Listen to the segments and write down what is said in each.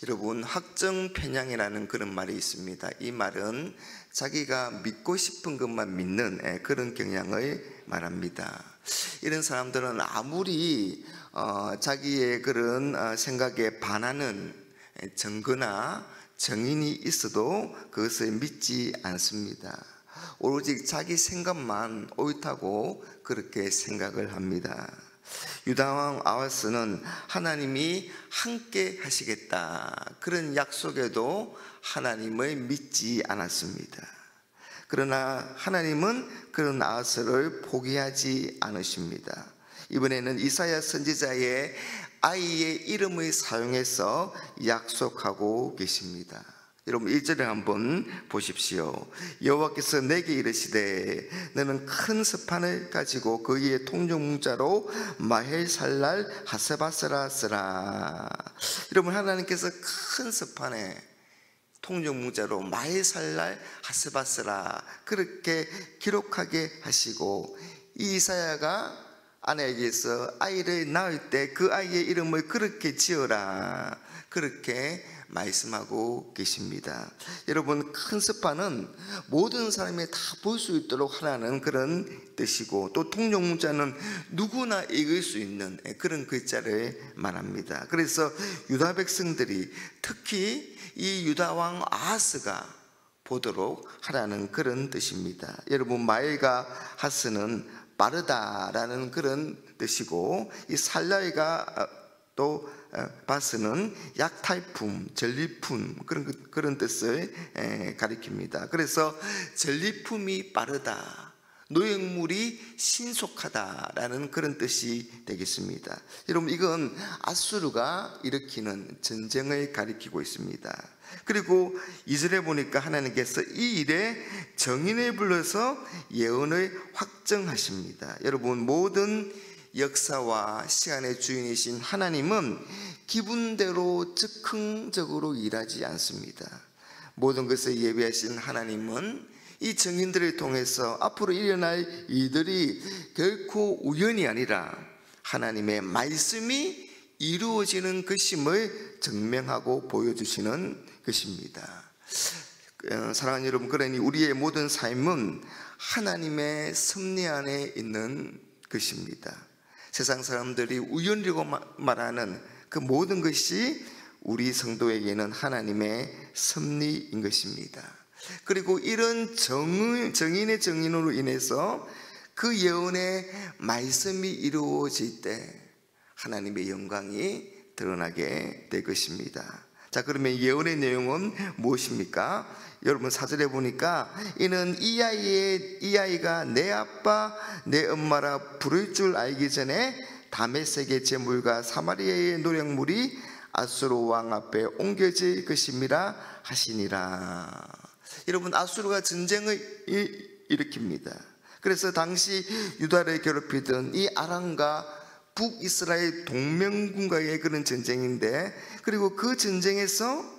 여러분, 확정 편향이라는 그런 말이 있습니다. 이 말은 자기가 믿고 싶은 것만 믿는 그런 경향을 말합니다. 이런 사람들은 아무리 자기의 그런 생각에 반하는 증거나 정인이 있어도 그것을 믿지 않습니다. 오로지 자기 생각만 옳다고 그렇게 생각을 합니다. 유다왕 아하스는 하나님이 함께 하시겠다 그런 약속에도 하나님을 믿지 않았습니다. 그러나 하나님은 그런 아하스를 포기하지 않으십니다. 이번에는 이사야 선지자의 아이의 이름을 사용해서 약속하고 계십니다. 여러분 1절을 한번 보십시오. 여호와께서 내게 이르시되 너는 큰 스판을 가지고 그 위에 통용문자로 마헬살랄 하세바스라 쓰라. 여러분, 하나님께서 큰 스판에 통용문자로 마헬살랄 하세바스라 그렇게 기록하게 하시고, 이 이사야가 아내에게서 아이를 낳을 때 그 아이의 이름을 그렇게 지어라 그렇게 말씀하고 계십니다. 여러분, 큰 스판은 모든 사람이 다 볼 수 있도록 하라는 그런 뜻이고, 또 통용문자는 누구나 읽을 수 있는 그런 글자를 말합니다. 그래서 유다 백성들이, 특히 이 유다왕 아하스가 보도록 하라는 그런 뜻입니다. 여러분, 마엘과 하스는 빠르다라는 그런 뜻이고, 이 살라이가 또 바스는 약탈품, 전리품 그런 뜻을 가리킵니다. 그래서 전리품이 빠르다, 노획물이 신속하다라는 그런 뜻이 되겠습니다. 여러분, 이건 아수르가 일으키는 전쟁을 가리키고 있습니다. 그리고 2절에 보니까 하나님께서 이 일에 정인을 불러서 예언을 확정하십니다. 여러분, 모든 역사와 시간의 주인이신 하나님은 기분대로 즉흥적으로 일하지 않습니다. 모든 것을 예비하신 하나님은 이 증인들을 통해서 앞으로 일어날 일들이 결코 우연이 아니라 하나님의 말씀이 이루어지는 것임을 증명하고 보여주시는 것입니다. 사랑하는 여러분, 그러니 우리의 모든 삶은 하나님의 섭리 안에 있는 것입니다. 세상 사람들이 우연이라고 말하는 그 모든 것이 우리 성도에게는 하나님의 섭리인 것입니다. 그리고 이런 정인의 정인으로 인해서 그 예언의 말씀이 이루어질 때 하나님의 영광이 드러나게 될 것입니다. 자, 그러면 예언의 내용은 무엇입니까? 여러분, 4절에 보니까 이는 이 아이가 내 아빠 내 엄마라 부를 줄 알기 전에 다메섹의 제물과 사마리아의 노략물이 아수르 왕 앞에 옮겨질 것임이라 하시니라. 여러분, 아수르가 전쟁을 일으킵니다. 그래서 당시 유다를 괴롭히던 이 아람과 북이스라엘 동맹군과의 그런 전쟁인데, 그리고 그 전쟁에서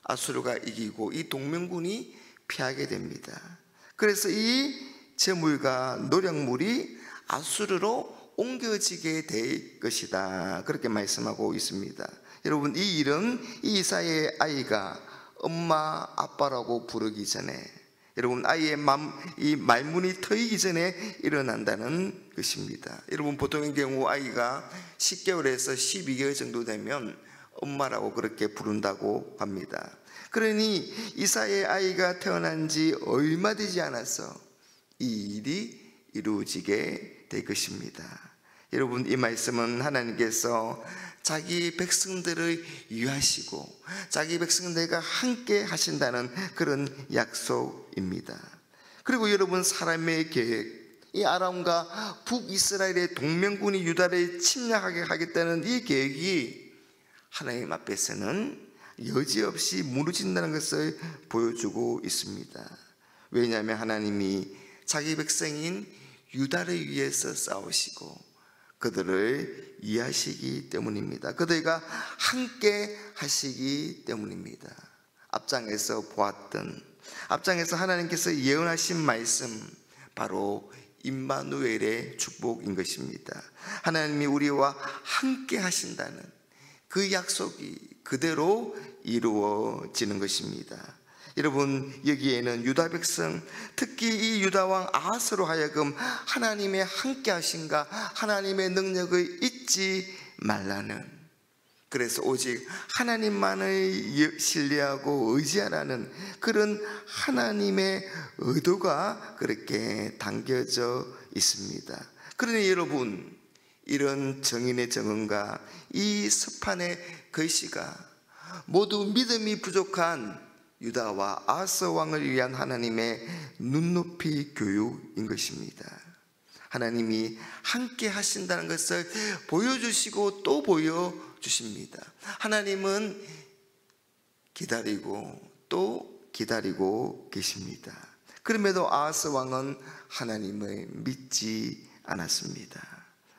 아수르가 이기고 이 동맹군이 피하게 됩니다. 그래서 이 제물과 노략물이 아수르로 옮겨지게 될 것이다 그렇게 말씀하고 있습니다. 여러분, 이 일은 이 이사야의 아이가 엄마 아빠라고 부르기 전에, 여러분, 아이의 이 말문이 트이기 전에 일어난다는 것입니다. 여러분, 보통의 경우 아이가 10개월에서 12개월 정도 되면 엄마라고 그렇게 부른다고 합니다. 그러니 이사야의 아이가 태어난 지 얼마 되지 않아서 이 일이 이루어지게 될 것입니다. 여러분, 이 말씀은 하나님께서 자기 백성들을 위하시고 자기 백성들과 함께 하신다는 그런 약속입니다. 그리고 여러분, 사람의 계획, 이 아람과 북이스라엘의 동맹군이 유다를 침략하게 하겠다는 이 계획이 하나님 앞에서는 여지없이 무너진다는 것을 보여주고 있습니다. 왜냐하면 하나님이 자기 백성인 유다를 위해서 싸우시고 그들을 이해하시기 때문입니다. 그들과 함께 하시기 때문입니다. 앞장에서 보았던, 앞장에서 하나님께서 예언하신 말씀, 바로 임마누엘의 축복인 것입니다. 하나님이 우리와 함께 하신다는 그 약속이 그대로 이루어지는 것입니다. 여러분, 여기에는 유다 백성, 특히 이 유다 왕 아하스로 하여금 하나님의 함께 하신가, 하나님의 능력을 잊지 말라는, 그래서 오직 하나님만을 신뢰하고 의지하라는 그런 하나님의 의도가 그렇게 담겨져 있습니다. 그러니 여러분, 이런 정인의 정언과 이 서판의 글씨가 모두 믿음이 부족한 유다와 아하스 왕을 위한 하나님의 눈높이 교육인 것입니다. 하나님이 함께 하신다는 것을 보여주시고 또 보여주십니다. 하나님은 기다리고 또 기다리고 계십니다. 그럼에도 아하스 왕은 하나님을 믿지 않았습니다.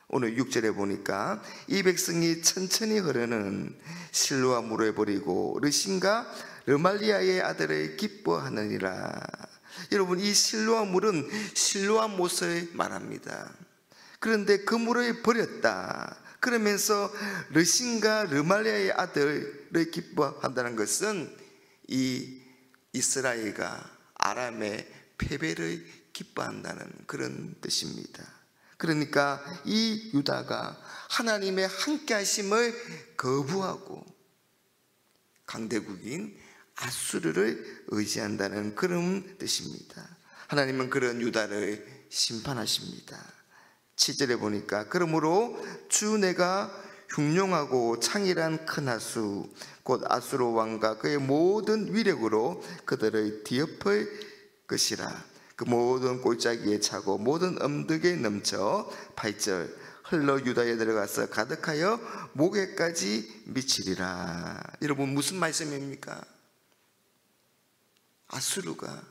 오늘 6절에 보니까 이 백성이 천천히 흐르는 실로아 물을 버리고 르신과 르말리아의 아들을 기뻐하느니라. 여러분, 이 실로아 물은 실로아 못을 말합니다. 그런데 그 물을 버렸다 그러면서 르신과 르말리아의 아들을 기뻐한다는 것은 이 이스라엘과 아람의 패배를 기뻐한다는 그런 뜻입니다. 그러니까 이 유다가 하나님의 함께 하심을 거부하고 강대국인 아수르를 의지한다는 그런 뜻입니다. 하나님은 그런 유다를 심판하십니다. 7절에 보니까 그러므로 주 내가 흉룡하고 창이란 큰 하수 곧 아수르 왕과 그의 모든 위력으로 그들을 뒤엎을 것이라. 그 모든 골짜기에 차고 모든 엄득에 넘쳐 8절 흘러 유다에 들어가서 가득하여 목에까지 미치리라. 여러분, 무슨 말씀입니까? 아수르가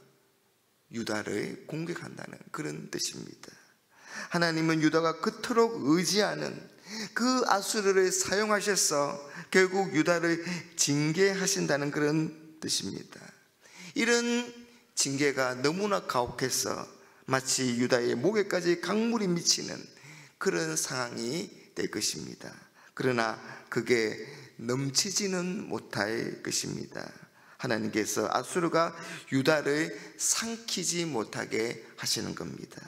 유다를 공격한다는 그런 뜻입니다. 하나님은 유다가 그토록 의지하는 그 아수르를 사용하셔서 결국 유다를 징계하신다는 그런 뜻입니다. 이런 징계가 너무나 가혹해서 마치 유다의 목에까지 강물이 미치는 그런 상황이 될 것입니다. 그러나 그게 넘치지는 못할 것입니다. 하나님께서 아수르가 유다를 삼키지 못하게 하시는 겁니다.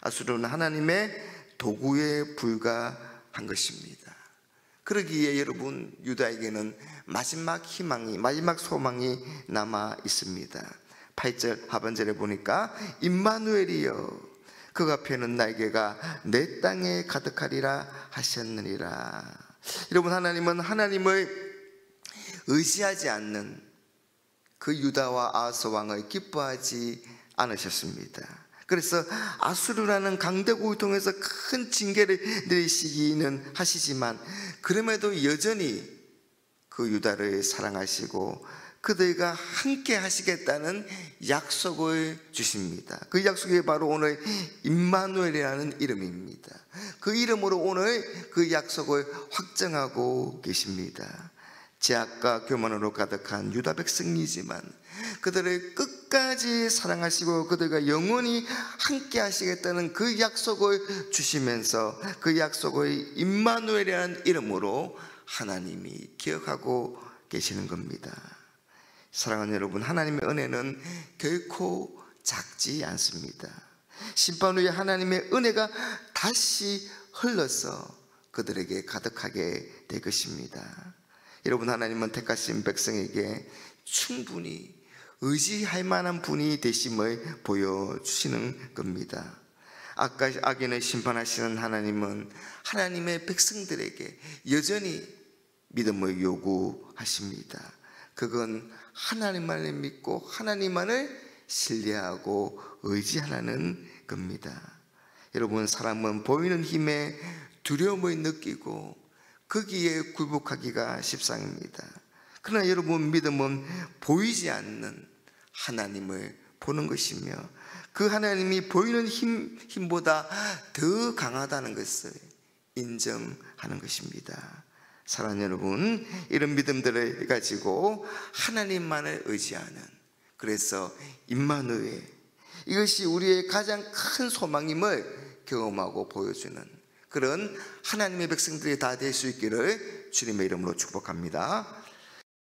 아수르는 하나님의 도구에 불과한 것입니다. 그러기에 여러분, 유다에게는 마지막 희망이, 마지막 소망이 남아 있습니다. 8절 하반절에 보니까 임마누엘이여 그가 펴는 날개가 내 땅에 가득하리라 하셨느니라. 여러분, 하나님은 하나님을 의지하지 않는 그 유다와 아하스 왕을 기뻐하지 않으셨습니다. 그래서 아수르라는 강대국을 통해서 큰 징계를 내리시기는 하시지만 그럼에도 여전히 그 유다를 사랑하시고 그들과 함께 하시겠다는 약속을 주십니다. 그 약속이 바로 오늘 임마누엘이라는 이름입니다. 그 이름으로 오늘 그 약속을 확정하고 계십니다. 제약과 교만으로 가득한 유다 백성이지만 그들을 끝까지 사랑하시고 그들과 영원히 함께 하시겠다는 그 약속을 주시면서 그 약속을 임마누엘이라는 이름으로 하나님이 기억하고 계시는 겁니다. 사랑하는 여러분, 하나님의 은혜는 결코 작지 않습니다. 심판 후에 하나님의 은혜가 다시 흘러서 그들에게 가득하게 될 것입니다. 여러분, 하나님은 택하신 백성에게 충분히 의지할 만한 분이 되심을 보여주시는 겁니다. 악인을 심판하시는 하나님은 하나님의 백성들에게 여전히 믿음을 요구하십니다. 그건 하나님만을 믿고 하나님만을 신뢰하고 의지하라는 겁니다. 여러분, 사람은 보이는 힘에 두려움을 느끼고 거기에 굴복하기가 십상입니다. 그러나 여러분, 믿음은 보이지 않는 하나님을 보는 것이며 그 하나님이 보이는 힘보다 더 강하다는 것을 인정하는 것입니다. 사랑하는 여러분, 이런 믿음들을 가지고 하나님만을 의지하는, 그래서 임마누엘, 이것이 우리의 가장 큰 소망임을 경험하고 보여주는 그런 하나님의 백성들이 다 될 수 있기를 주님의 이름으로 축복합니다.